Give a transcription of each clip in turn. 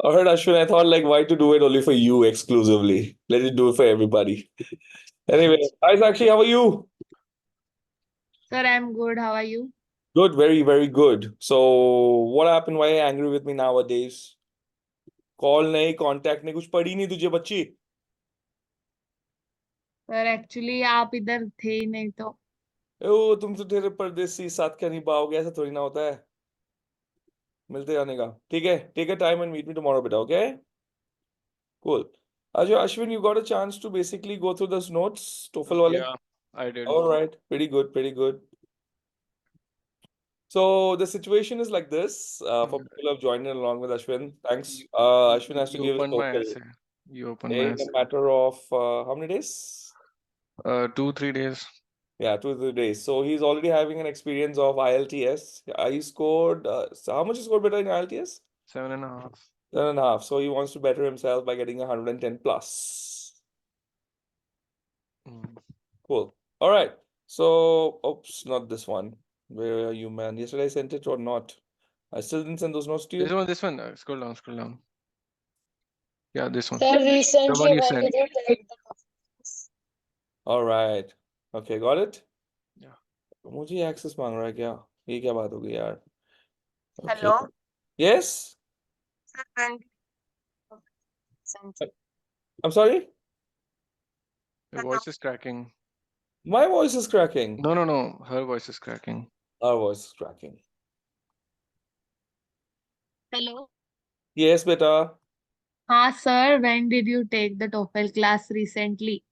All right, Ashwin, I thought like why to do it only for you exclusively? Let it do it for everybody. Anyway, hi Sakshi, how are you? Sir, I'm good. How are you? Good, very, very good. So, what happened? Why are you angry with me nowadays? Call नहीं, contact नहीं, कुछ पड़ी नहीं तुझे बच्ची? Sir actually आप इधर थे ही नहीं तो। ओ, तुम तो तेरे परदेसी साथ क्या नहीं पाओगे, ऐसा थोड़ी ना होता है। मिलते जाने का, ठीक है? Take a time and meet me tomorrow, बेटा, okay? Cool. Ashwin, you got a chance to basically go through those notes, TOEFL wale? Yeah, I did. All right, pretty good, pretty good. So the situation is like this. For Mm, people who have joined in along with Ashwin, thanks. You, Ashwin has to you give his opened my TOEFL essay. You opened my in a essay. matter of how many days? 2, 3 days. Yeah, 2 3 days. So he's already having an experience of IELTS. He scored. So how much he scored better in IELTS? 7.5. 7.5. So he wants to better himself by getting 110 plus. Mm. Cool. All right. So, oops, not this one. Where are you, man? Yesterday I sent it or not? I still didn't send those notes to This you. one, this one. Scroll down, scroll down. Yeah, this one. Sir, The one recently you when sent. did you take the course? All right. Okay, got it? Yeah. मुझे access मांग रहा है क्या? ये क्या बात हो गई यार? Okay. Hello? Yes? Sir, when did you recently? I'm sorry? Your voice is cracking. My voice is cracking. No, no, no. Her voice is cracking. Our voice is cracking. Hello? Yes, beta. हाँ sir, when did you take the TOEFL class recently?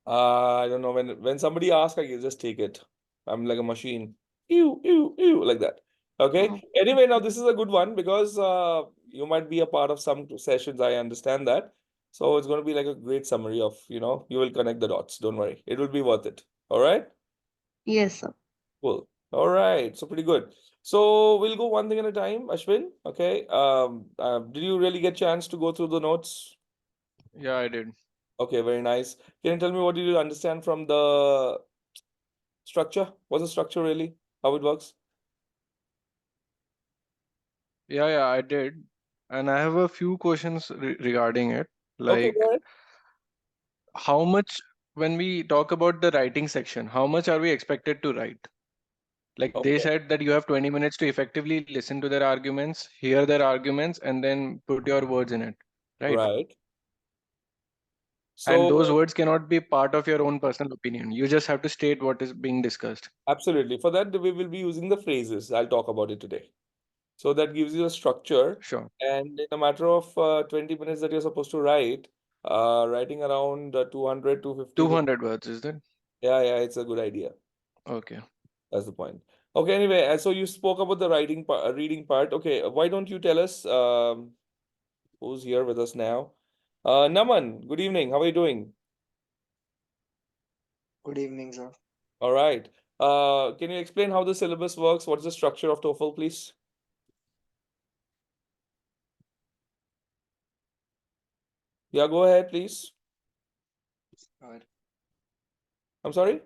I don't know when somebody asks, I can just take it. I'm like a machine. Ew, ew, ew, like that. Okay. Oh, Anyway, now this is a good one because you might be a part of some sessions. I understand that. So it's going to be like a great summary of, you will connect the dots. Don't worry. It will be worth it. All right. yes sir. Cool. All right. So pretty good. So we'll go one thing at a time, Ashwin. Okay. Did you really get chance to go through the notes? Yeah, I did. Okay, very nice. Can you tell me what did you understand from the structure? What's the structure really? How it works? Yeah, I did. And I have a few questions regarding it. Okay, Like, go ahead. how much, when we talk about the writing section, how much are we expected to write? Like they Okay, said that you have 20 minutes to effectively listen to their arguments, hear their arguments, and then put your words in it, right? right. And those So words cannot be part of your own personal opinion. You just have to state what is being discussed. absolutely. For that, we will be using the phrases. I'll talk about it today. So that gives you a structure. Sure. And in a matter of 20 minutes that you're supposed to write, writing around 200, 250 to, 200 words, is that? yeah, it's a good idea. Okay. That's the point. Okay, anyway, so you spoke about the writing part, reading part. Okay, why don't you tell us who's here with us now? Naman, good evening. How are you doing? Good evening, sir. All right. Can you explain how the syllabus works? What's the structure of TOEFL, please? Yeah, go ahead, please. Uh, I'm sorry?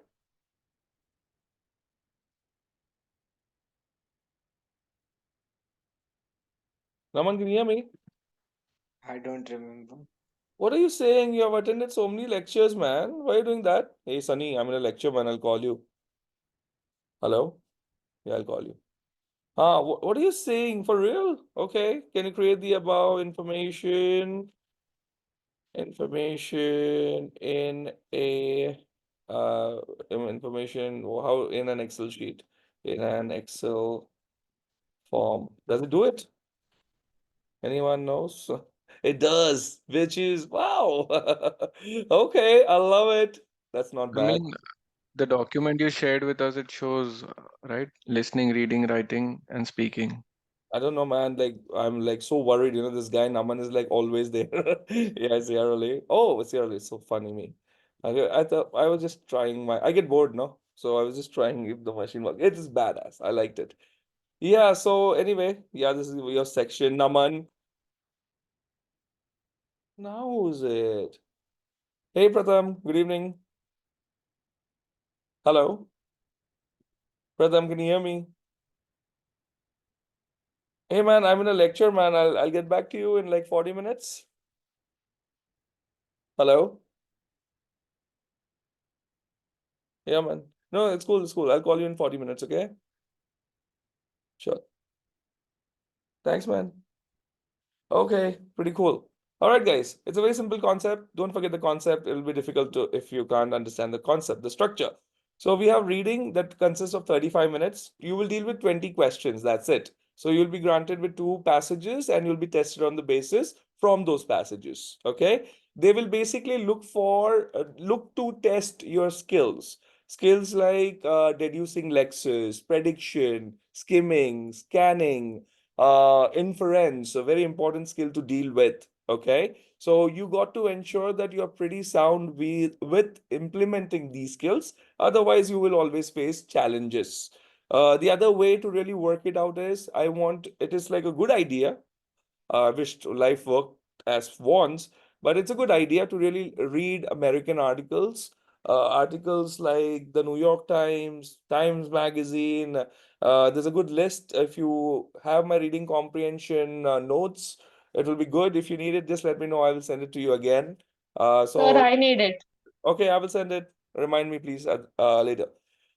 Naman, can you hear me? I don't remember. What are you saying? You have attended so many lectures, man. Why are you doing that? Hey, Sunny, I'm in a lecture, man. I'll call you. Hello? Yeah, I'll call you. What are you saying? For real? Okay. Can you create the above information in a information how in an Excel sheet, in an Excel form? Does it do it? Anyone knows? It does, which is wow. Okay, I love it. That's not I bad. mean, the document you shared with us, it shows, right? Listening, reading, writing, and speaking. I don't know, man. Like, I'm like so worried. This guy Naman is like always there. Yeah, Sierra Leone. Oh, Sierra Leone. So funny, me. I thought I was just trying my. I get bored, no? So I was just trying if the machine works. It is badass. I liked it. Yeah. So anyway, yeah, this is your section, Naman. Now who's it? Hey, Pratham. Good evening. Hello, Pratham. Can you hear me? Hey man, I'm in a lecture, man. I'll get back to you in like 40 minutes. Hello? Yeah, man. No, it's cool, it's cool. I'll call you in 40 minutes, okay? Sure. Thanks, man. Okay, pretty cool. All right, guys. It's a very simple concept. Don't forget the concept. It'll be difficult to if you can't understand the concept, the structure. So we have reading that consists of 35 minutes. You will deal with 20 questions. That's it. So you'll be granted with two passages and you'll be tested on the basis from those passages. Okay. They will basically look to test your skills. Skills like deducing lexes, prediction, skimming, scanning, inference, a very important skill to deal with. Okay, so you got to ensure that you're pretty sound with implementing these skills. Otherwise, you will always face challenges. The other way to really work it out is it is like a good idea. I wish life worked as once, but it's a good idea to really read American articles, articles like the New York Times, Times Magazine. There's a good list. If you have my reading comprehension notes, it will be good. If you need it, just let me know. I will send it to you again. Sir, So I need it. okay, I will send it. Remind me, please, later.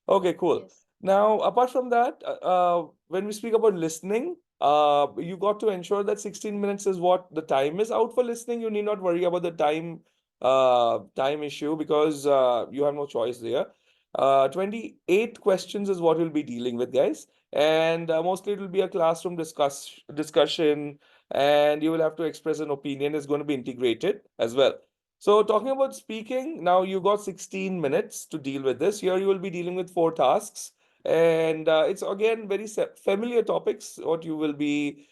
Okay, cool. Yes. Now, apart from that, when we speak about listening, you got to ensure that 16 minutes is what the time is out for listening. You need not worry about the time issue because you have no choice there. 28 questions is what we'll be dealing with, guys. And mostly it will be a classroom discussion, and you will have to express an opinion. It's going to be integrated as well. So talking about speaking, now you got 16 minutes to deal with this. Here you will be dealing with four tasks, and it's again very familiar topics. What you will be,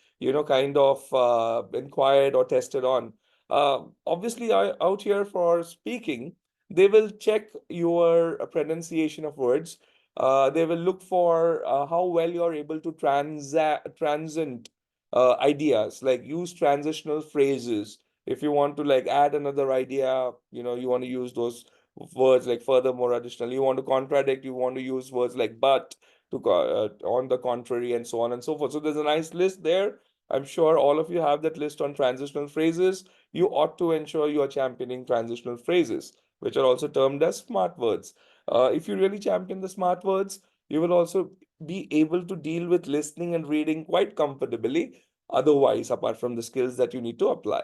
kind of inquired or tested on. Obviously, out here for speaking, they will check your pronunciation of words. They will look for how well you're able to transcend ideas, like use transitional phrases. If you want to like add another idea, you want to use those words like furthermore, additionally. You want to contradict, you want to use words like but, on the contrary, and so on and so forth. So there's a nice list there. I'm sure all of you have that list on transitional phrases. You ought to ensure you are championing transitional phrases, which are also termed as smart words. If you really champion the smart words, you will also be able to deal with listening and reading quite comfortably. Otherwise, apart from the skills that you need to apply.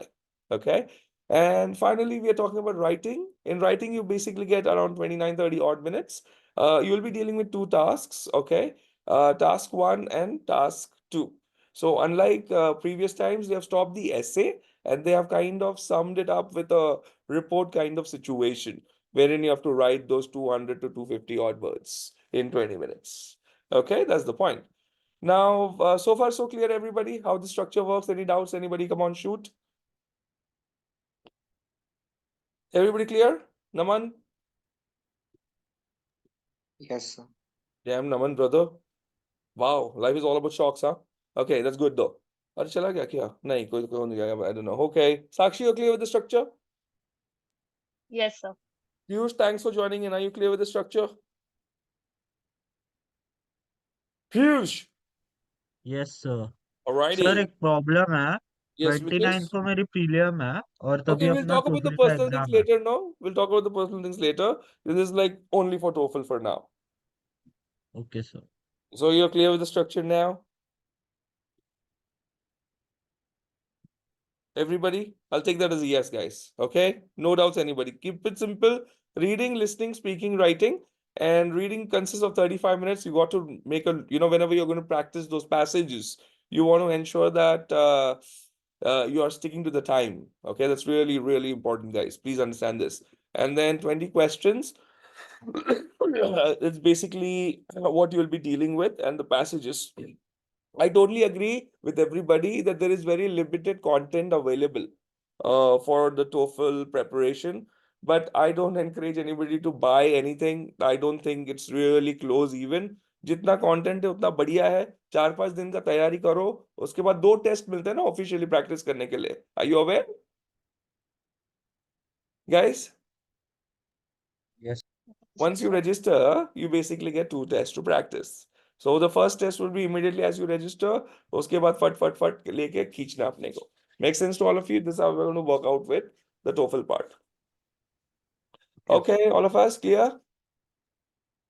Okay. And finally, we are talking about writing. In writing, you basically get around 29, 30 odd minutes. You'll be dealing with two tasks. Okay. Task one and task two. So unlike previous times, they have stopped the essay and they have kind of summed it up with a report kind of situation wherein you have to write those 200 to 250 odd words in 20 minutes. Okay, that's the point. Now, so far so clear, everybody, how the structure works. Any doubts? Anybody? Come on, shoot. Everybody clear? Naman? Yes, sir. Damn, Naman, brother. Wow, life is all about shocks, huh? Okay, that's good though. अरे चला गया क्या? नहीं, कोई नहीं गया. I don't know. Okay. Sakshi, you clear with the structure? Yes, sir. Piyush, thanks for joining in. Are you clear with the structure? Piyush! Yes sir. Sir Alrighty. एक problem है। Yes, which 29 is? को मेरी prelim है और Okay, तभी we'll अपना talk about the TOEFL का personal things exam है। later, no? We'll talk about the personal things later. This is like only for TOEFL for now. Okay sir. So you're clear with the structure now? Everybody? I'll take that as a yes, guys. Okay? No doubts, anybody. Keep it simple. Reading, listening, speaking, writing. And reading consists of 35 minutes. You got to make whenever you're going to practice those passages, you want to ensure that you are sticking to the time. Okay? That's really, really important, guys. Please understand this. And then 20 questions. It's basically what you'll be dealing with and the passages. I totally agree with everybody that there is very limited content available for the TOEFL preparation, but I don't encourage anybody to buy anything. I don't think it's really close even. जितना content है उतना बढ़िया है. 4-5 दिन का तैयारी करो. उसके बाद 2 टेस्ट मिलते हैं ना ऑफिशियली प्रैक्टिस करने के लिए. Are you aware, guys? Yes Once you register, you basically get 2 tests to practice. So the first test will be immediately as you register. उसके बाद फट फट फट लेके खींचना अपने को. Make sense to all of you? This is how we're going to work out with the TOEFL part. Yes. Okay, all of us clear?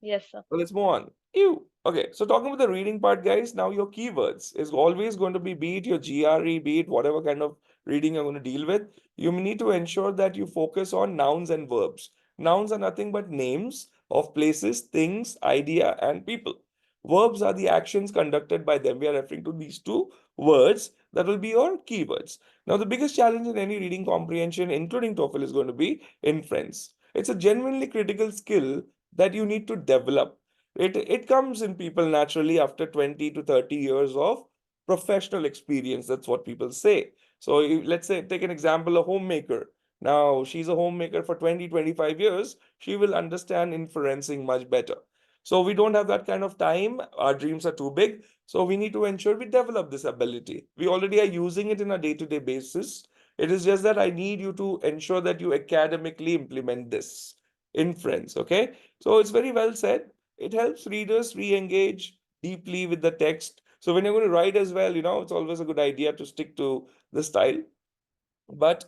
Yes, sir. So let's move on. Ew. Okay, so talking about the reading part, guys, now your keywords is always going to be it your GRE, be it whatever kind of reading you're going to deal with. You need to ensure that you focus on nouns and verbs. Nouns are nothing but names of places, things, idea, and people. Verbs are the actions conducted by them. We are referring to these two words that will be your keywords. Now, the biggest challenge in any reading comprehension, including TOEFL, is going to be inference. It's a genuinely critical skill that you need to develop. It comes in people naturally after 20 to 30 years of professional experience. That's what people say. So let's say, take an example, a homemaker. Now, she's a homemaker for 20, 25 years. She will understand inferencing much better. So we don't have that kind of time. Our dreams are too big. So we need to ensure we develop this ability. We already are using it in a day-to-day basis. It is just that I need you to ensure that you academically implement this inference. Okay. So it's very well said. It helps readers re-engage deeply with the text. So when you're going to write as well, it's always a good idea to stick to the style. But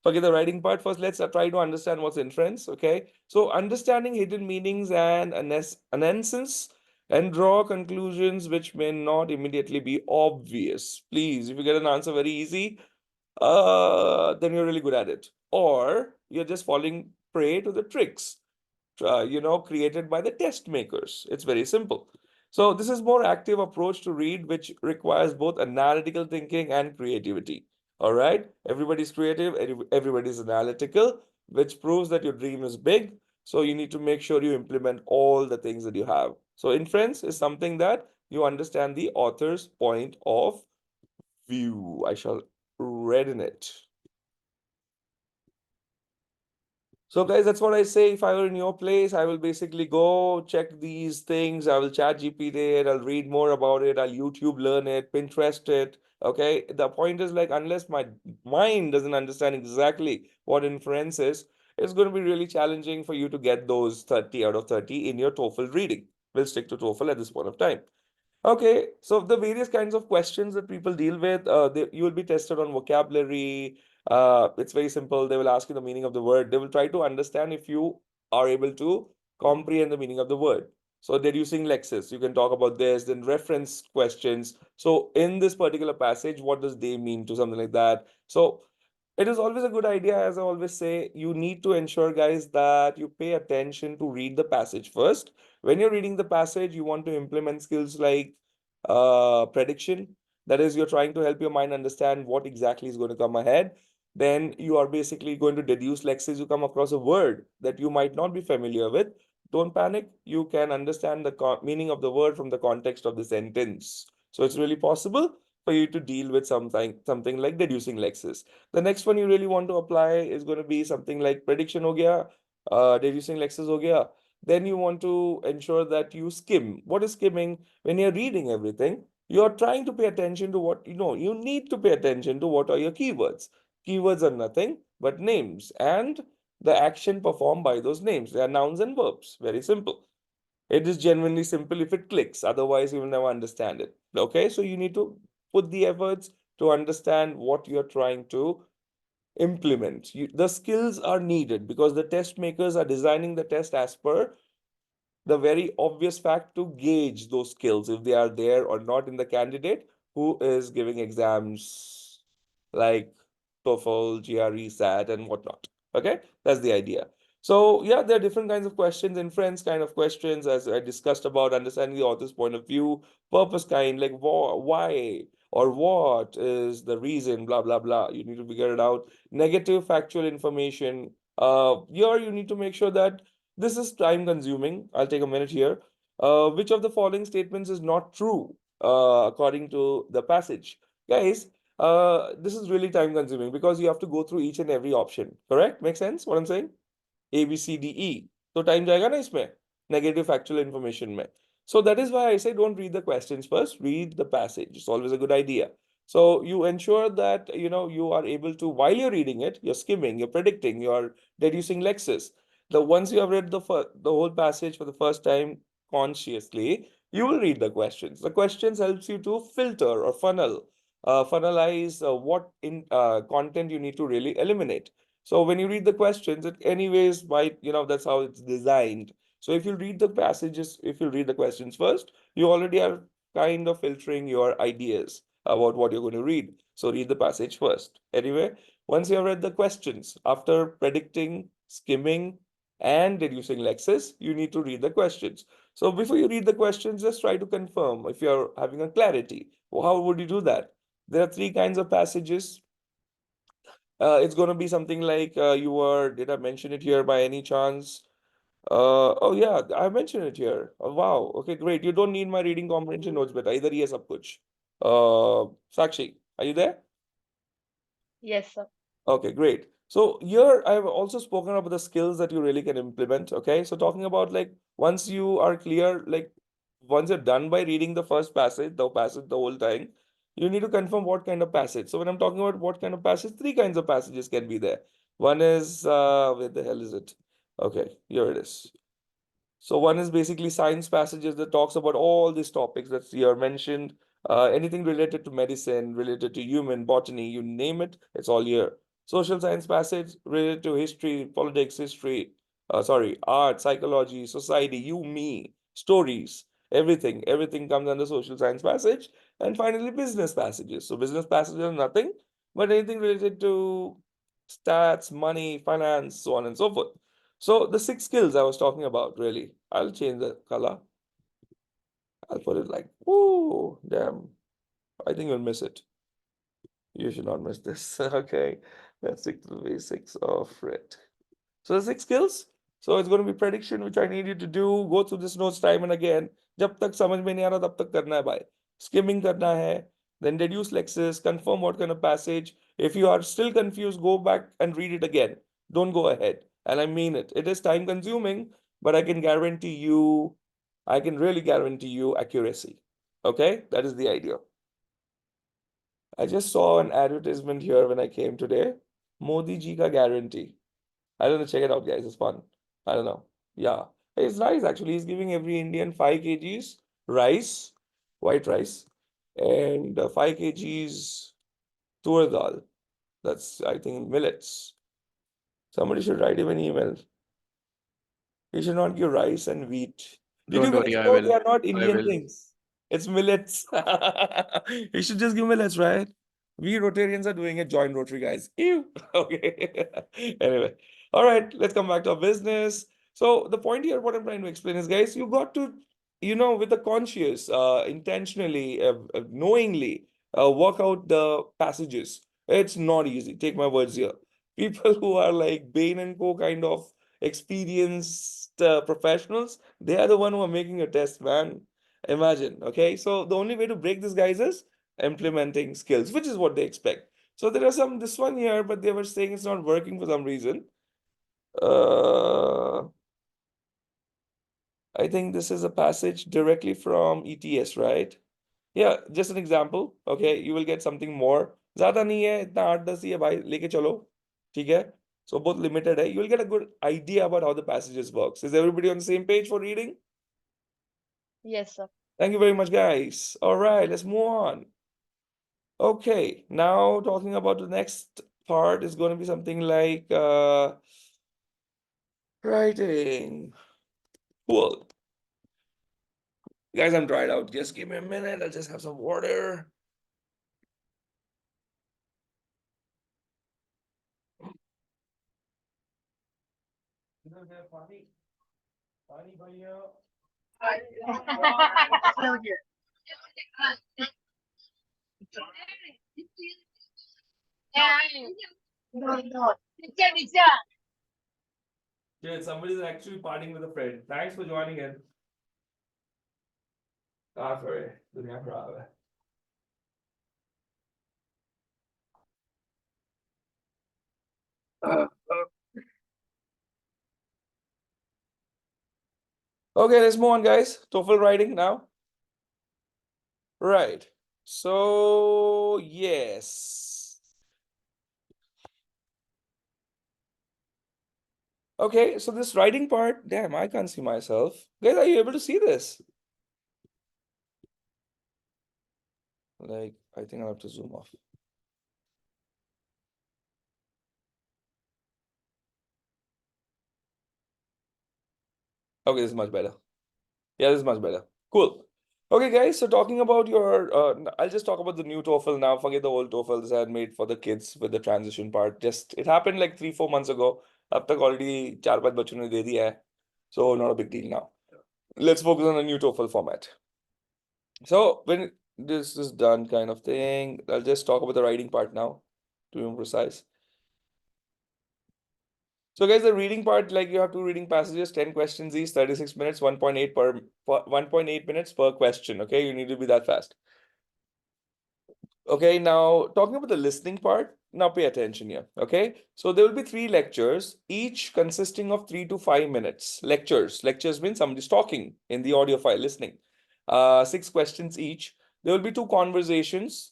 forget the writing part. First, let's try to understand what's inference. Okay. So understanding hidden meanings and announcements and draw conclusions which may not immediately be obvious. Please, if you get an answer very easy, then you're really good at it. Or you're just falling prey to the tricks created by the test makers. It's very simple. So this is more active approach to read, which requires both analytical thinking and creativity. All right, everybody's creative, everybody's analytical, which proves that your dream is big. So you need to make sure you implement all the things that you have. So inference is something that you understand the author's point of view. I shall read in it. So guys, that's what I say. If I were in your place, I will basically go check these things. I will chat GPT it. I'll read more about it. I'll YouTube learn it, Pinterest it. Okay. The point is like, unless my mind doesn't understand exactly what inference is, it's going to be really challenging for you to get those 30 out of 30 in your TOEFL reading. We'll stick to TOEFL at this point of time. Okay, so the various kinds of questions that people deal with, you will be tested on vocabulary. It's very simple. They will ask you the meaning of the word. They will try to understand if you are able to comprehend the meaning of the word. So deducing lexis, you can talk about this, then reference questions. So in this particular passage, what does they mean to something like that? So it is always a good idea, as I always say, you need to ensure, guys, that you pay attention to read the passage first. When you're reading the passage, you want to implement skills like prediction. That is, you're trying to help your mind understand what exactly is going to come ahead. Then you are basically going to deduce lexis. You come across a word that you might not be familiar with. Don't panic. You can understand the meaning of the word from the context of the sentence. So it's really possible for you to deal with something like deducing lexis. The next one you really want to apply is going to be something like prediction ho gaya, deducing lexis ho gaya. Then you want to ensure that you skim. What is skimming? When you're reading everything, you're trying to pay attention to what, you need to pay attention to what are your keywords. Keywords are nothing but names and the action performed by those names. They are nouns and verbs. Very simple. It is genuinely simple if it clicks. Otherwise, you will never understand it. Okay, so you need to put the efforts to understand what you're trying to implement. The skills are needed because the test makers are designing the test as per the very obvious fact to gauge those skills, if they are there or not in the candidate who is giving exams like TOEFL, GRE, SAT, and whatnot. Okay, that's the idea. So yeah, there are different kinds of questions, inference kind of questions, as I discussed about understanding the author's point of view, purpose kind, like why or what is the reason, blah, blah, blah. You need to figure it out. Negative factual information. Here you need to make sure that this is time consuming. I'll take a minute here. Which of the following statements is not true according to the passage? Guys, this is really time consuming because you have to go through each and every option. Correct? Make sense what I'm saying? A, B, C, D, E. तो time जाएगा ना इसमें negative factual information में. So that is why I say don't read the questions first, read the passage. It's always a good idea. So you ensure that you are able to, while you're reading it, you're skimming, you're predicting, you're deducing lexis. The once you have read the whole passage for the first time consciously, you will read the questions. The questions helps you to filter or funnelize what in content you need to really eliminate. So when you read the questions, it anyways might, that's how it's designed. So if you read the passages, if you read the questions first, you already are kind of filtering your ideas about what you're going to read. So read the passage first. Anyway, once you have read the questions, after predicting, skimming, and reducing lexes, you need to read the questions. So before you read the questions, just try to confirm if you're having a clarity. Well, how would you do that? There are three kinds of passages. It's going to be something like did I mention it here by any chance? Oh yeah, I mentioned it here. Oh, wow. Okay, great. You don't need my reading comprehension notes, but either yes, sab kuch. Sakshi, are you there? Yes, sir. Okay, great. So here I've also spoken about the skills that you really can implement. Okay, so talking about like once you are clear, like once you're done by reading the first passage, the whole time, you need to confirm what kind of passage. So when I'm talking about what kind of passage, three kinds of passages can be there. One is where the hell is it? Okay, here it is. So one is basically science passages that talks about all these topics that you are mentioned, anything related to medicine, related to human botany, you name it, it's all here. Social science passage related to history, politics, art, psychology, society, you, me, stories, everything comes under social science passage. And finally, business passages. So business passages are nothing but anything related to stats, money, finance, so on and so forth. So the six skills I was talking about, really, I'll change the color. I'll put it like, whoo, damn. I think you'll miss it. You should not miss this. Okay, let's stick to the basics of it. So the six skills. So it's going to be prediction, which I need you to do. Go through this notes time and again. जब तक समझ में नहीं आ रहा तब तक करना है भाई. Skimming करना है. Then deduce lexes. Confirm what kind of passage. If you are still confused, go back and read it again. Don't go ahead. And I mean it. It is time consuming, but I can really guarantee you accuracy. Okay, that is the idea. I just saw an advertisement here when I came today. Modi ji ka guarantee. I don't know, check it out, guys. It's fun. I don't know. Yeah. It's nice actually. He's giving every Indian 5 kgs rice, white rice, and 5 kgs tur dal. That's, I think, millets. Somebody should write him an email. He should not give rice and wheat. Did you Don't guys worry, I know they will. are not I Indian will. things? It's millets. You should just give millets, right? We Rotarians are doing it, join Rotary guys. Ew. Okay. Anyway. All right, let's come back to our business. So the point here, what I'm trying to explain is, guys, you got to, with a conscious, intentionally, knowingly, work out the passages. It's not easy. Take my words here. People who are like Bain and Co kind of experienced professionals, they are the one who are making a test, man. Imagine. Okay, so the only way to break this, guys, is implementing skills, which is what they expect. So there are some this one here, but they were saying it's not working for some reason. I think this is a passage directly from ETS, right? Yeah, just an example. Okay, you will get something more. ज्यादा नहीं है, इतना 8-10 ही है भाई, लेके चलो. ठीक है? So both limited है. You will get a good idea about how the passages works. Is everybody on the same page for reading? Yes, sir. Thank you very much, guys. All right, let's move on. Okay, now talking about the next part is going to be something like writing. Cool. Guys, I'm dried out. Just give me a minute. I'll just have some water. Dude, somebody's actually partying with a friend. Thanks for joining in. God for it. दुनिया खराब है. Okay, let's move on, guys. TOEFL writing now. Right. So, yes. Okay, so this writing part, damn, I can't see myself. Guys, are you able to see this? Like, I think I'll have to zoom off. Okay, this is much better. Yeah, this is much better. Cool. Okay, guys. So talking about your, I'll just talk about the new TOEFL now. Forget the old TOEFLs I had made for the kids with the transition part. Just it happened like 3-4 months ago. Up तक already 4-5 बच्चों ने दे दिया है. So not a big deal now. Let's focus on the new TOEFL format. So when this is done, kind of thing, I'll just talk about the writing part now, to be more precise. So guys, the reading part, like you have two reading passages, 10 questions each, 36 minutes, 1.8 per 1.8 minutes per question. Okay, you need to be that fast. Okay, now talking about the listening part, now pay attention here. Okay, so there will be 3 lectures, each consisting of 3 to 5 minutes. Lectures means somebody's talking in the audio file, listening. 6 questions each. There will be 2 conversations,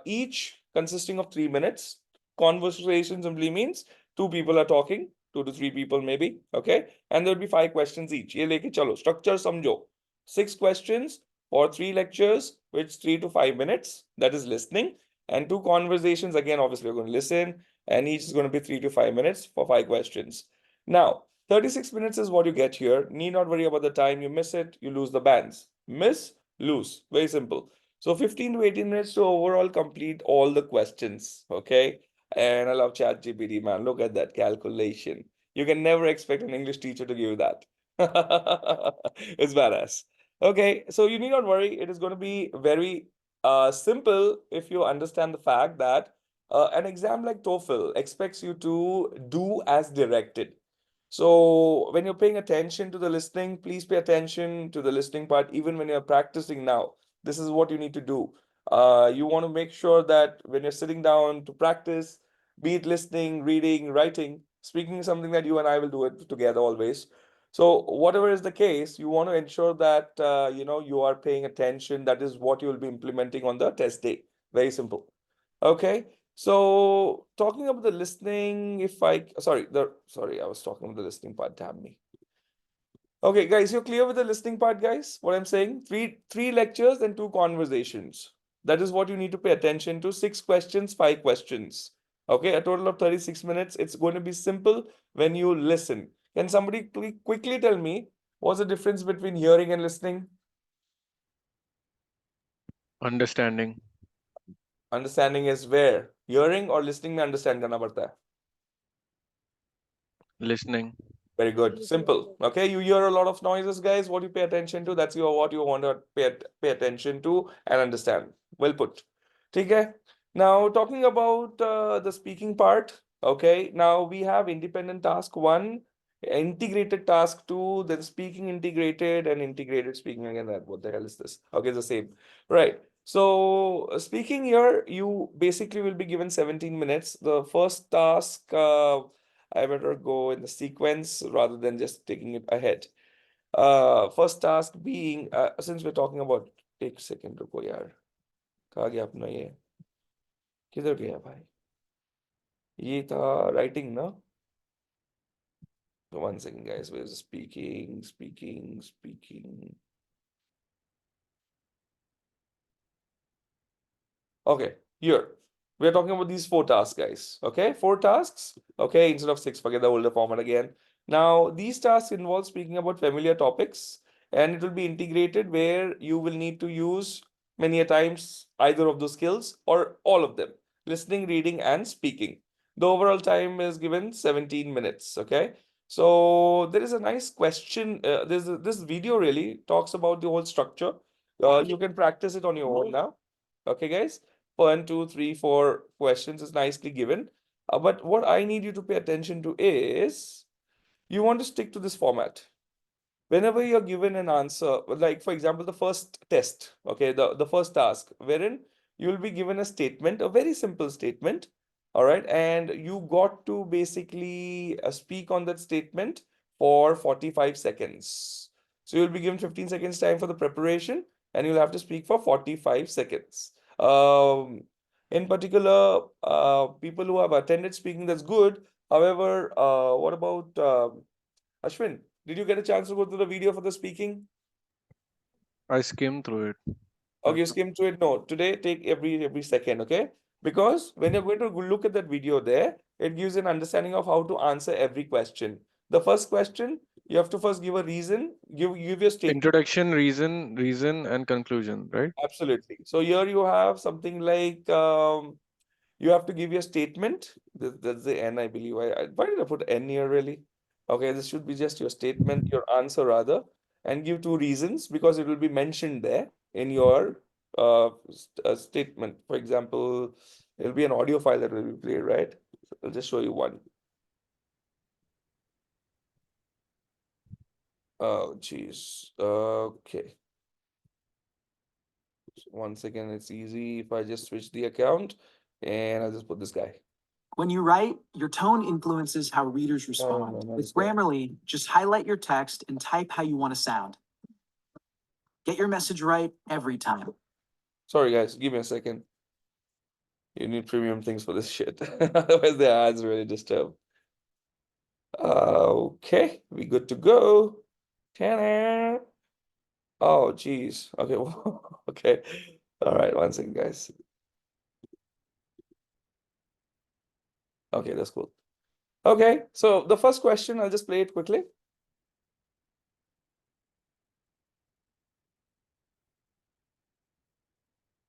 each consisting of 3 minutes. Conversation simply means 2 people are talking, 2 to 3 people maybe. Okay, and there will be 5 questions each. ये लेके चलो, structure समझो. 6 questions or 3 lectures, which 3 to 5 minutes, that is listening, and 2 conversations. Again, obviously, we're going to listen, and each is going to be 3 to 5 minutes for 5 questions. Now, 36 minutes is what you get here. Need not worry about the time. You miss it, you lose the bands. Miss, lose. Very simple. So 15 to 18 minutes to overall complete all the questions. Okay. And I love ChatGPT, man. Look at that calculation. You can never expect an English teacher to give you that. It's badass. Okay, so you need not worry. It is going to be very simple if you understand the fact that an exam like TOEFL expects you to do as directed. So when you're paying attention to the listening, please pay attention to the listening part, even when you're practicing now. This is what you need to do. You want to make sure that when you're sitting down to practice, be it listening, reading, writing, speaking, something that you and I will do it together always. So whatever is the case, you want to ensure that you are paying attention. That is what you will be implementing on the test day. Very simple. Okay. So talking about the listening, if I sorry, I was talking about the listening part. Damn me. Okay, guys, you're clear with the listening part, guys? What I'm saying? Three lectures and 2 conversations. That is what you need to pay attention to. 6 questions, 5 questions. Okay, a total of 36 minutes. It's going to be simple when you listen. Can somebody quickly tell me what's the difference between hearing and listening? Understanding. Understanding is where? Hearing or listening में understand करना पड़ता है. Listening. Very good. Simple. Okay, you hear a lot of noises, guys. What you pay attention to, that's what you want to pay attention to and understand. Well put. Okay. Now talking about the speaking part. Okay. Now we have independent task 1, integrated task 2, then speaking integrated and integrated speaking again. That what the hell is this? Okay, it's the same. Right. So speaking here, you basically will be given 17 minutes. The first task. I better go in the sequence rather than just taking it ahead. First task being, since we're talking about, एक second रुको यार, कहाँ गया अपना ये, किधर गया भाई? ये था writing ना? So 1 second, guys. We're speaking. Okay, here. We're talking about these 4 tasks, guys. Okay, 4 tasks. Okay, instead of 6, forget the older format again. Now, these tasks involve speaking about familiar topics, and it will be integrated where you will need to use many a times either of those skills or all of them, listening, reading, and speaking. The overall time is given 17 minutes. Okay, so there is a nice question. This video really talks about the whole structure. You can practice it on your own now. Okay, guys. 1, 2, 3, 4 questions is nicely given. But what I need you to pay attention to is you want to stick to this format. Whenever you're given an answer, like for example, the first test, okay, the first task, wherein you will be given a statement, a very simple statement, all right, and you got to basically speak on that statement for 45 seconds. So you'll be given 15 seconds time for the preparation, and you'll have to speak for 45 seconds. In particular, people who have attended speaking, that's good. However, what about Ashwin? Did you get a chance to go through the video for the speaking? I skimmed through it. Okay, you skim through it. No, today take every second, okay? Because when you're going to look at that video there, it gives an understanding of how to answer every question. The first question, you have to first give a reason, give your statement. Introduction, reason, and conclusion, right? Absolutely. So here you have something like you have to give your statement. That's the N, I believe. Why did I put N here really? Okay, this should be just your statement, your answer rather, and give two reasons because it will be mentioned there in your statement. For example, it'll be an audio file that will be played, right? So I'll just show you one. Oh, geez. Okay. Once again, it's easy if I just switch the account and I'll just put this guy. When you write, your tone influences how readers respond. no, With this guy. Grammarly, just highlight your text and type how you want to sound. Get your message right every time. Sorry, guys, give me a second. You need premium things for this shit. Otherwise, the ads really disturb. Okay, we good to go. Ta-da! Oh, geez. Okay, okay. All right, one second, guys. Okay, that's cool. Okay, so the first question, I'll just play it quickly.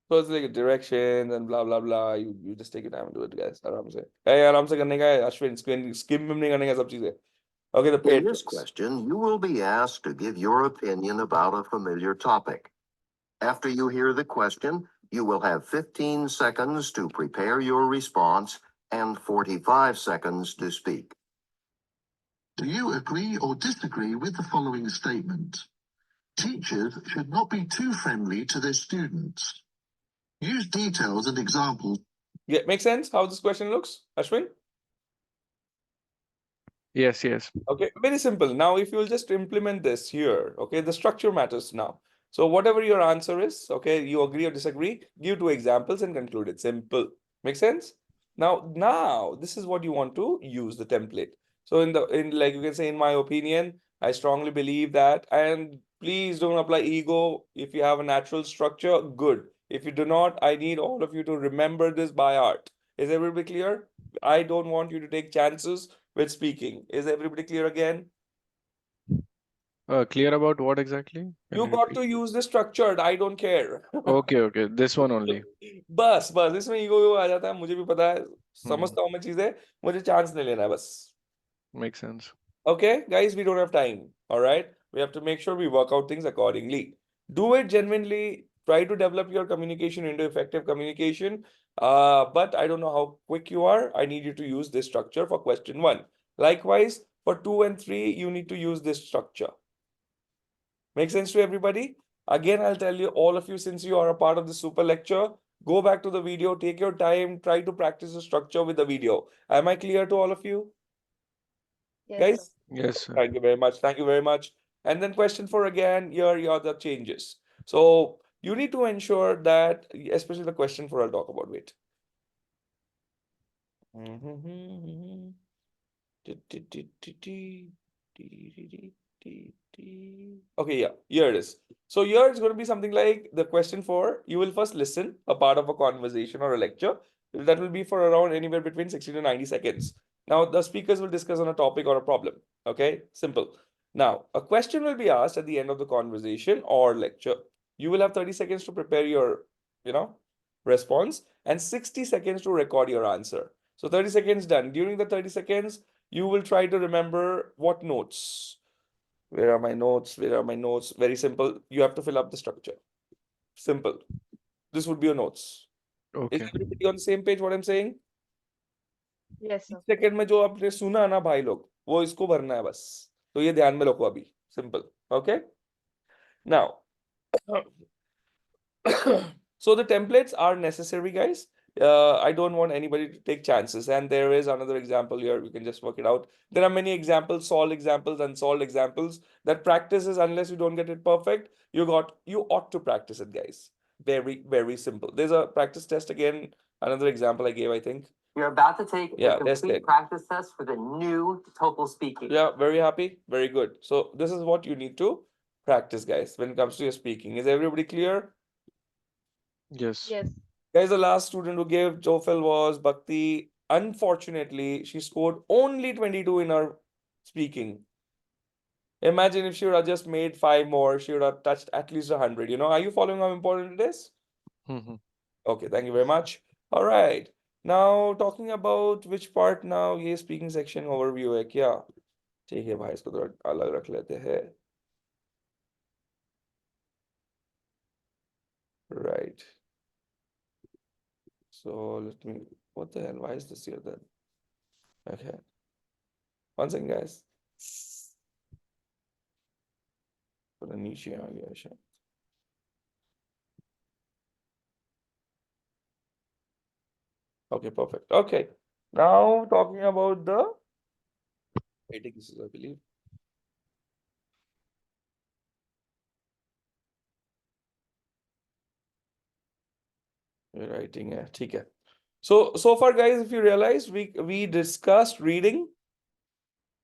So it's like a direction and blah blah blah. You just take your time and do it, guys. आराम से. Hey, आराम से करने का है, Ashwin. Skim नहीं करने का सब चीजें. Okay, the In paid this ones. question, you will be asked to give your opinion about a familiar topic. After you hear the question, you will have 15 seconds to prepare your response and 45 seconds to speak. Do you agree or disagree with the following statement? Teachers should not be too friendly to their students. Use details and examples. Yeah, make sense how this question looks, Ashwin? Yes, yes. Okay, very simple. Now, if you'll just implement this here, okay, the structure matters now. So whatever your answer is, okay, you agree or disagree, give two examples and conclude it. Simple. Make sense? Now this is what you want to use the template. So in like you can say, in my opinion, I strongly believe that, and please don't apply ego. If you have a natural structure, good. If you do not, I need all of you to remember this by heart. Is everybody clear? I don't want you to take chances with speaking. Is everybody clear again? Clear about what exactly? Can You you got repeat? to use the structured. I don't care. Okay, okay. This one only. बस इसमें ego आ जाता है मुझे भी पता है Hmm. समझता हूँ मैं चीजें मुझे चांस नहीं लेना है बस. Makes sense. Okay, guys, we don't have time. All right, we have to make sure we work out things accordingly. Do it genuinely. Try to develop your communication into effective communication. But I don't know how quick you are. I need you to use this structure for question 1. Likewise, for 2 and 3, you need to use this structure. Make sense to everybody? Again, I'll tell you, all of you, since you are a part of the super lecture, go back to the video, take your time, try to practice the structure with the video. Am I clear to all of you? Yes, Guys? sir. Yes, sir. Thank you very much. Thank you very much. And then question 4 again, here are the changes. So you need to ensure that, especially the question 4 I'll talk about, wait. Okay, yeah, here it is. So here it's going to be something like the question 4, you will first listen a part of a conversation or a lecture. That will be for around anywhere between 60 to 90 seconds. Now the speakers will discuss on a topic or a problem. Okay, simple. Now, a question will be asked at the end of the conversation or lecture. You will have 30 seconds to prepare your, response and 60 seconds to record your answer. So 30 seconds done. During the 30 seconds, you will try to remember what notes. Where are my notes? Where are my notes? Very simple. You have to fill up the structure. Simple. This would be your notes. Is Okay. everybody on the same page what I'm saying? Yes, sir. Second में जो आपने सुना ना भाई लोग वो इसको भरना है बस तो ये ध्यान में रखो अभी simple okay now so the templates are necessary, guys. I don't want anybody to take chances. And there is another example here. We can just work it out. There are many examples, solved examples, unsolved examples. That practices, unless you don't get it perfect, you ought to practice it, guys. Very, very simple. There's a practice test again. Another example I gave, I think. You're about to take Yeah, a that's complete it. practice test for the new TOEFL speaking. Yeah, very happy. Very good. So this is what you need to practice, guys, when it comes to your speaking. Is everybody clear? Yes. Yes. Guys, the last student who gave TOEFL was Bhakti. Unfortunately, she scored only 22 in her speaking. Imagine if she would have just made 5 more, she would have touched at least 100. Are you following how important it is? Mhm. Okay, thank you very much. All right. Now talking about which part now, ये speaking section overview है क्या? ठीक है भाई, इसको थोड़ा अलग रख लेते हैं. Right. So let me, what the hell? Why is this here then? Okay. One second, guys. थोड़ा नीचे आ गया शायद. Okay, perfect. Okay. Now talking about the writing, this is, I believe. Writing, yeah, ठीक है. So far, guys, if you realize, we discussed reading.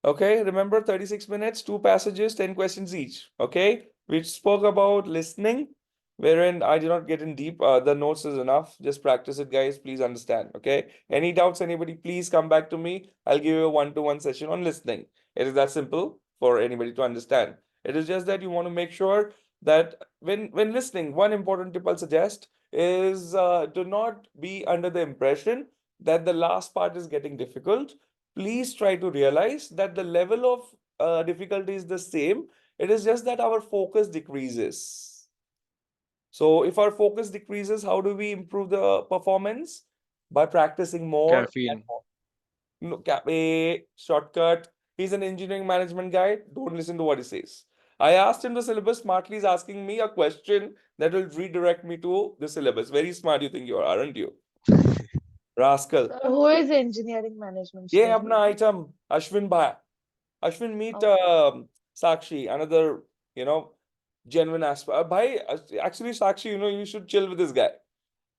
Okay, remember 36 minutes, 2 passages, 10 questions each. Okay, we spoke about listening, wherein I did not get in deep. The notes is enough. Just practice it, guys. Please understand. Okay, any doubts, anybody, please come back to me. I'll give you a one-to-one session on listening. It is that simple for anybody to understand. It is just that you want to make sure that when listening, one important tip I'll suggest is do not be under the impression that the last part is getting difficult. Please try to realize that the level of difficulty is the same. It is just that our focus decreases. So if our focus decreases, how do we improve the performance? By practicing more and Caffeine. more. No, shortcut. He's an engineering management guy. Don't listen to what he says. I asked him the syllabus. Smartly, he's asking me a question that will redirect me to the syllabus. Very smart, you think you are, aren't you? Rascal. So who is engineering management ये student? अपना item Ashwin bhai. Ashwin, meet Okay. Sakshi, another, genuine aspect. Bhai, actually, Sakshi, you should chill with this guy.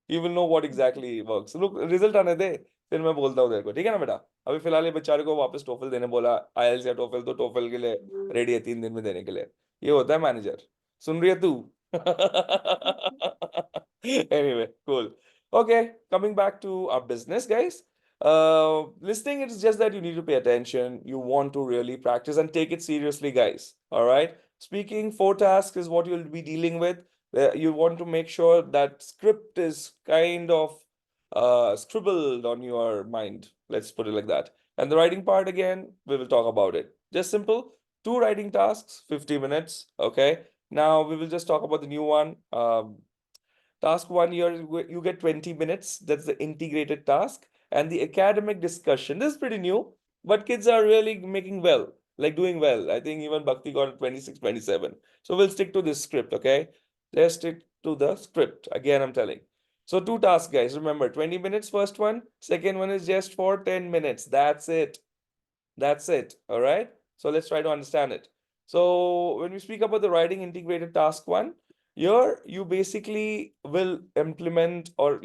He will know what exactly works. Look, result आने दे, फिर मैं बोलता हूँ तेरे को, ठीक है ना बेटा? अभी फिलहाल ये बेचारे को वापस टोफल देने बोला, आईएलटीएस या टोफल, तो टोफल के लिए रेडी है 3 दिन में देने के लिए. ये होता है मैनेजर. सुन रही है तू? Anyway, cool. Okay, coming back to our business, guys. Listening, it's just that you need to pay attention. You want to really practice and take it seriously, guys. All right. Speaking, 4 tasks is what you'll be dealing with. You want to make sure that script is kind of scribbled on your mind. Let's put it like that. And the writing part, again, we will talk about it. Just simple. 2 writing tasks, 50 minutes. Okay. Now we will just talk about the new one. Task 1 here, you get 20 minutes. That's the integrated task. And the academic discussion, this is pretty new, but kids are really making well, like doing well. I think even Bhakti got 26, 27. So we'll stick to this script, okay? Let's stick to the script. Again, I'm telling. So 2 tasks, guys. Remember, 20 minutes first one. Second one is just for 10 minutes. That's it. That's it. All right. So let's try to understand it. So when we speak about the writing integrated task 1, here you basically will implement, or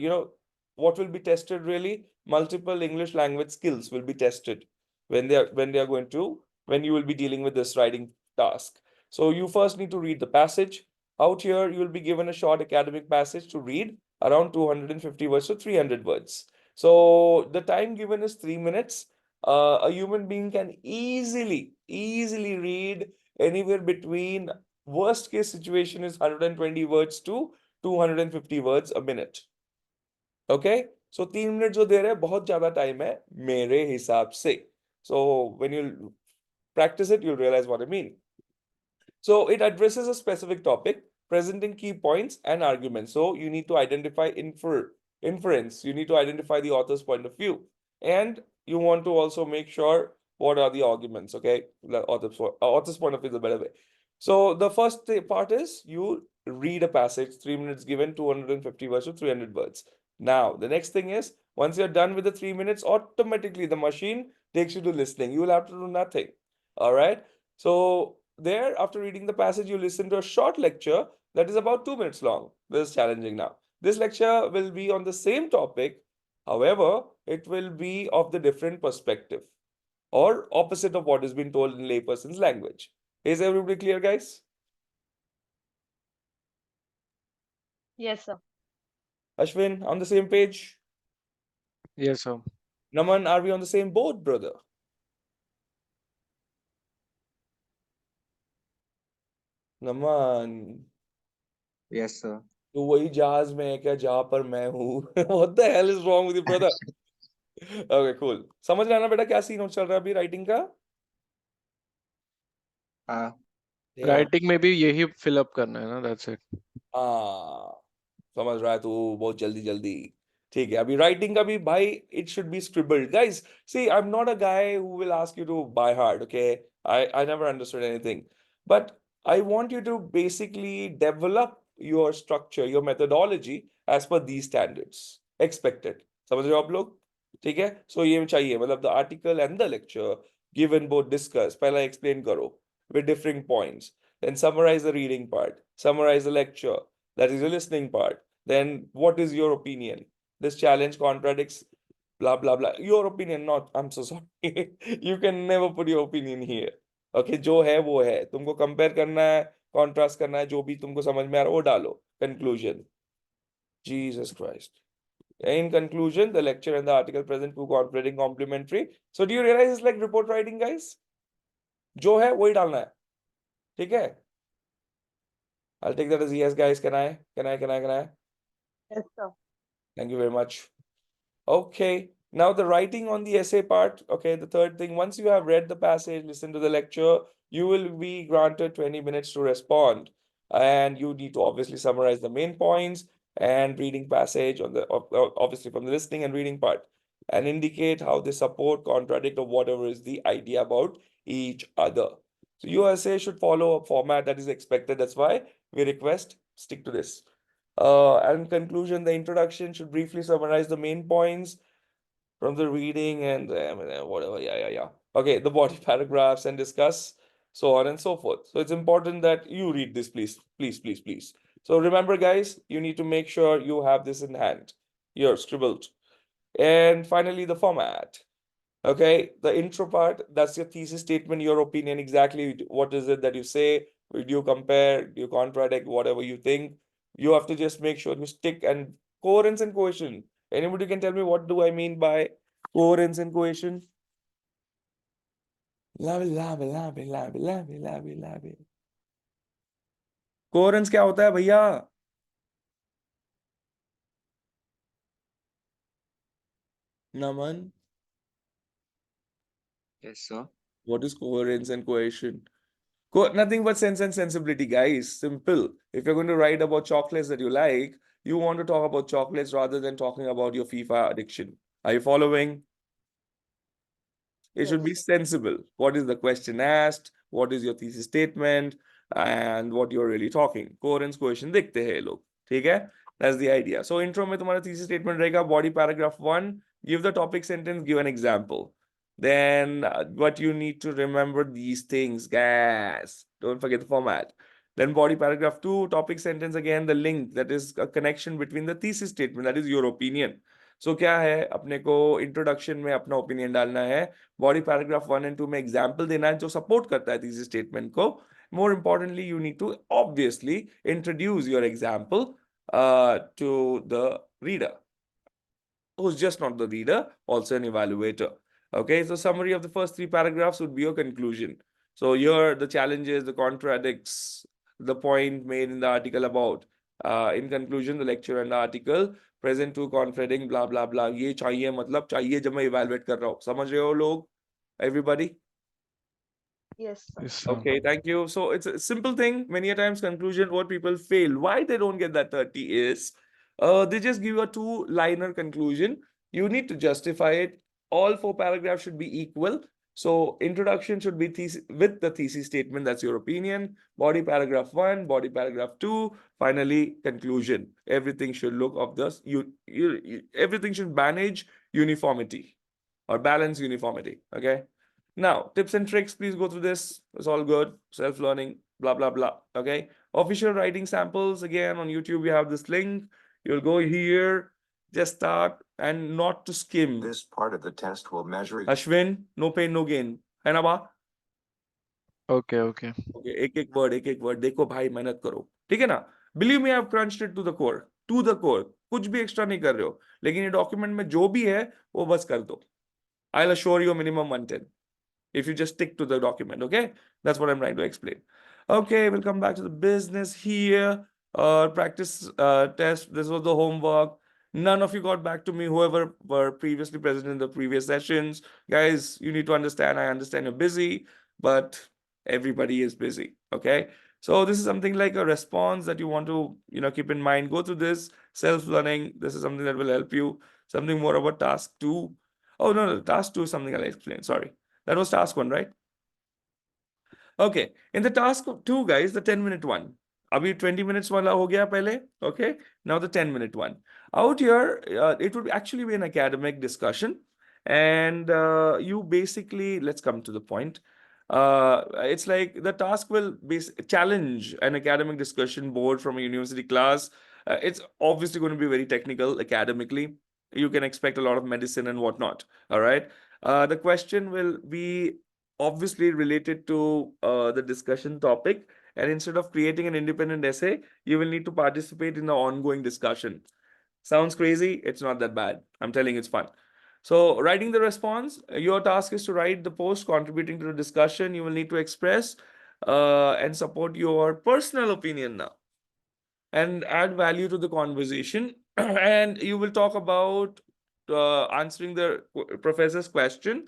what will be tested really, multiple English language skills will be tested when they are going to, when you will be dealing with this writing task. So you first need to read the passage. Out here you will be given a short academic passage to read, around 250 words to 300 words. So the time given is 3 minutes. A human being can easily read anywhere between, worst case situation is 120 words to 250 words a minute. Okay, so 3 minutes जो दे रहे हैं बहुत ज्यादा time है मेरे हिसाब से. So when you practice it, you'll realize what I mean. So it addresses a specific topic, presenting key points and arguments. So you need to identify inference. You need to identify the author's point of view, and you want to also make sure what are the arguments. Okay, the author's point of view is a better way. So the first part is you read a passage, 3 minutes given, 250 words to 300 words. Now the next thing is, once you're done with the 3 minutes, automatically the machine takes you to listening. You will have to do nothing. All right. So there, after reading the passage, you listen to a short lecture that is about 2 minutes long. This is challenging now. This lecture will be on the same topic. However, it will be of the different perspective or opposite of what has been told in layperson's language. Is everybody clear, guys? Yes, sir. Ashwin, on the same page? Yes, sir. Naman, are we on the same boat, brother? Naman, Yes, sir. तू वही जहाज में है क्या जहां पर मैं हूँ? What the hell is wrong with you, brother? Okay, cool. समझ रहे हैं ना बेटा क्या सीन चल रहा है अभी राइटिंग का? हाँ, Damn. राइटिंग में भी यही फिल अप करना है ना, दैट्स इट. हाँ, समझ रहा है तू बहुत जल्दी जल्दी. ठीक है, अभी राइटिंग का भी भाई it should be scribbled. Guys, see I am not a guy who will ask you to by heart, okay? I never understood anything, but I want you to basically develop your structure, your methodology as per these standards expected. समझ रहे हो आप लोग? ठीक है, सो ये चाहिए मतलब the article and the lecture given both discuss, पहला एक्सप्लेन करो with different points, then summarize the reading part, summarize the lecture, that is the listening part. Then what is your opinion? This challenge contradicts blah blah blah. Your opinion, not, I'm so sorry. You can never put your opinion here. Okay, जो है वो है, तुमको compare करना है, contrast करना है, जो भी तुमको समझ में आ रहा है वो डालो. Conclusion. Jesus Christ. In conclusion, the lecture and the article present two contradicting complementary. So do you realize it's like report writing, guys? जो है वही डालना है. ठीक है? I'll take that as yes, guys. Can I? Yes, sir. Thank you very much. Okay. Now the writing on the essay part. Okay. The third thing, once you have read the passage, listened to the lecture, you will be granted 20 minutes to respond. And you need to obviously summarize the main points and reading passage on the obviously from the listening and reading part, and indicate how they support, contradict, or whatever is the idea about each other. So your essay should follow a format that is expected. That's why we request stick to this. And in conclusion, the introduction should briefly summarize the main points from the reading and whatever. Yeah. Okay, the body paragraphs and discuss so on and so forth. So it's important that you read this, please. So remember, guys, you need to make sure you have this in hand. You're scribbled. And finally, the format. Okay, the intro part, that's your thesis statement, your opinion, exactly what is it that you say, do you compare, do you contradict, whatever you think. You have to just make sure you stick, and coherence and cohesion. Anybody can tell me what do I mean by coherence and cohesion? Coherence क्या होता है भैया? नमन, yes, sir. what is coherence and cohesion? Nothing but sense and sensibility, guys. Simple. If you're going to write about chocolates that you like, you want to talk about chocolates rather than talking about your FIFA addiction. Are you following? It should be sensible. What is the question asked? What is your thesis statement? And what you're really talking. Coherence, cohesion दिखते हैं लोग. ठीक है? That's the idea. So intro में तुम्हारा thesis statement रहेगा. Body paragraph 1. Give the topic sentence. Give an example. Then what you need to remember these things, guys. Don't forget the format. Then body paragraph 2. Topic sentence again. The link, that is a connection between the thesis statement. That is your opinion. So क्या है, अपने को introduction में अपना opinion डालना है, body paragraph 1 and 2 में example देना है जो सपोर्ट करता है थीसिस स्टेटमेंट को. More importantly you need to obviously introduce your example to the reader, who's just not the reader, also an evaluator. Okay, so summary of the first 3 paragraphs would be your conclusion. So here the challenges, the contradicts, the point made in the article about. In conclusion, the lecture and the article present two contradicting blah blah blah. ये चाहिए मतलब चाहिए जब मैं evaluate कर रहा हूँ. समझ रहे हो लोग? Everybody? Yes, sir. Yes, sir. Okay, thank you. So it's a simple thing. Many a times conclusion, what people fail, why they don't get that 30 is, they just give a 2-liner conclusion. You need to justify it. All 4 paragraphs should be equal. So introduction should be with the thesis statement, that's your opinion. Body paragraph 1, body paragraph 2, finally conclusion. Everything should look of this. Everything should manage uniformity or balance uniformity. Okay. Now, tips and tricks, please go through this. It's all good. Self-learning, blah, blah, blah. Okay. Official writing samples. Again, on YouTube, we have this link. You'll go here, just start, and not to skim. This part of the test will measure. Ashwin, no pain, no gain. है ना बा? Okay, okay. Okay, एक एक word देखो भाई मेहनत करो. ठीक है ना? Believe me, I've crunched it to the core. To the core. कुछ भी एक्स्ट्रा नहीं कर रहे हो, लेकिन ये डॉक्यूमेंट में जो भी है वो बस कर दो. I'll assure you minimum 110 if you just stick to the document. Okay, that's what I'm trying to explain. Okay, we'll come back to the business here. Practice test. This was the homework. None of you got back to me, whoever were previously present in the previous sessions. Guys, you need to understand, I understand you're busy, but everybody is busy. Okay, so this is something like a response that you want to, keep in mind. Go through this self-learning. This is something that will help you. Something more about task 2. Oh, no, task 2 is something I'll explain. Sorry. That was task 1, right? Okay. In the task 2, guys, the 10-minute one. Abhi 20 minutes wala ho gaya pehle. Okay. Now the 10-minute one. Out here, it would actually be an academic discussion. And you basically, let's come to the point. It's like the task will challenge an academic discussion board from a university class. It's obviously going to be very technical academically. You can expect a lot of medicine and whatnot. All right. The question will be obviously related to the discussion topic. And instead of creating an independent essay, you will need to participate in the ongoing discussion. Sounds crazy? It's not that bad. I'm telling you, it's fun. So writing the response, your task is to write the post contributing to the discussion. You will need to express and support your personal opinion now and add value to the conversation. And you will talk about answering the professor's question.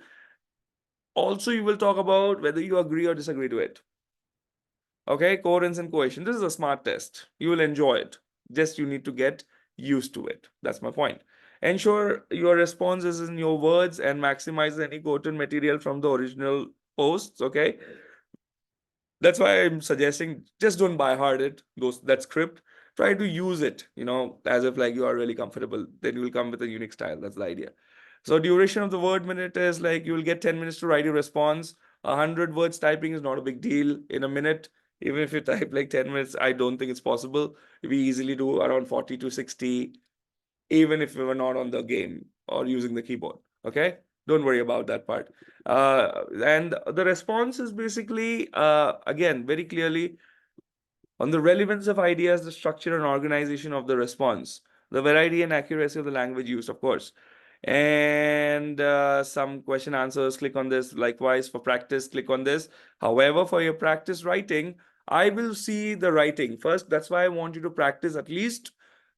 Also, you will talk about whether you agree or disagree to it. Okay, coherence and cohesion. This is a smart test. You will enjoy it. Just you need to get used to it. That's my point. Ensure your response is in your words and maximize any quoted material from the original posts. Okay. That's why I'm suggesting just don't buy hard it, that script. Try to use it, as if like you are really comfortable. Then you will come with a unique style. That's the idea. So duration of the word minute is like you will get 10 minutes to write your response. 100 words typing is not a big deal in a minute. Even if you type like 10 minutes, I don't think it's possible. We easily do around 40 to 60, even if we were not on the game or using the keyboard. Okay, don't worry about that part. And the response is basically again very clearly on the relevance of ideas, the structure and organization of the response, the variety and accuracy of the language used, of course. And some question answers, click on this. Likewise, for practice, click on this. However, for your practice writing, I will see the writing first. That's why I want you to practice at least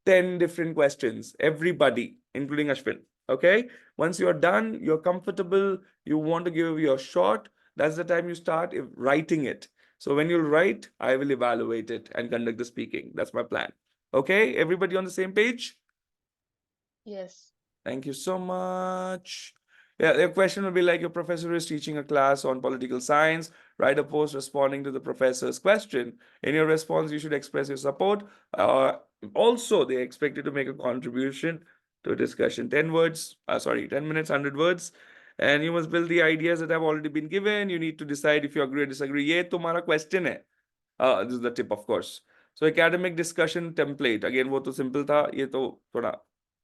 10 different questions, everybody, including Ashwin. Okay. Once you're done, you're comfortable, you want to give your shot, that's the time you start writing it. So when you write, I will evaluate it and conduct the speaking. That's my plan. Okay, everybody on the same page? Yes. Thank you so much. Yeah, the question will be like your professor is teaching a class on political science. Write a post responding to the professor's question. In your response, you should express your support. Also, they expect you to make a contribution to a discussion. 10 words, 10 minutes, 100 words. And you must build the ideas that have already been given. You need to decide if you agree or disagree. ये तुम्हारा question है. This is the tip, of course. So academic discussion template. Again, वो तो simple था. ये तो थोड़ा,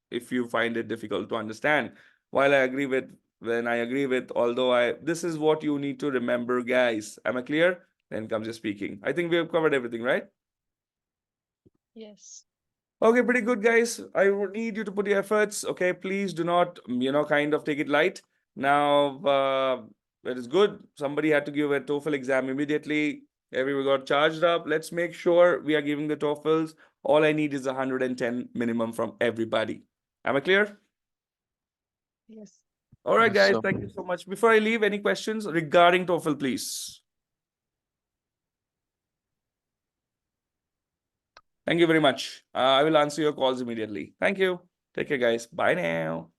if you find it difficult to understand. While I agree with, although this is what you need to remember, guys. Am I clear? Then comes your speaking. I think we have covered everything, right? Yes. Okay, pretty good, guys. I would need you to put your efforts. Okay, please do not, kind of take it light. Now, it is good. Somebody had to give a TOEFL exam immediately. Everyone got charged up. Let's make sure we are giving the TOEFLs. All I need is 110 minimum from everybody. Am I clear? Yes. All right, Yes, guys. sir. Thank you so much. Before I leave, any questions regarding TOEFL, please? Thank you very much. I will answer your calls immediately. Thank you. Take care, guys. Bye now.